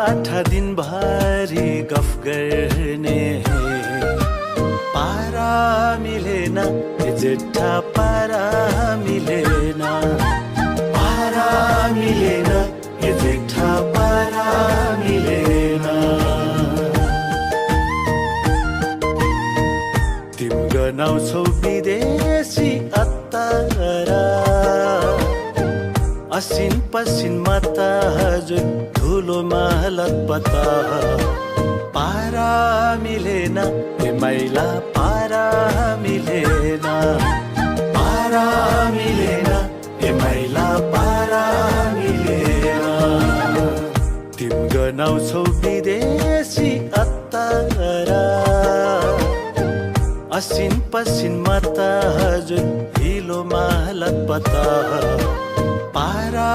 आठा दिनभरि गफ गर्ने पारा मिलेन जेठा पारा मिलेन पारा मिलेन जेठा पारा मिलेन तिम गनाउँछौ विदेशी अत्तारा असिन पसिनमा त हजुर धुलोमा लतपता पारा मिलेन मैला पारा मिलेन पारा मिलेन मैला पारा मिलेन तिम गनाउँछौ विदेशी अत्तारा असिन पसिनमा त हजुर ढिलोमा लतपता पारा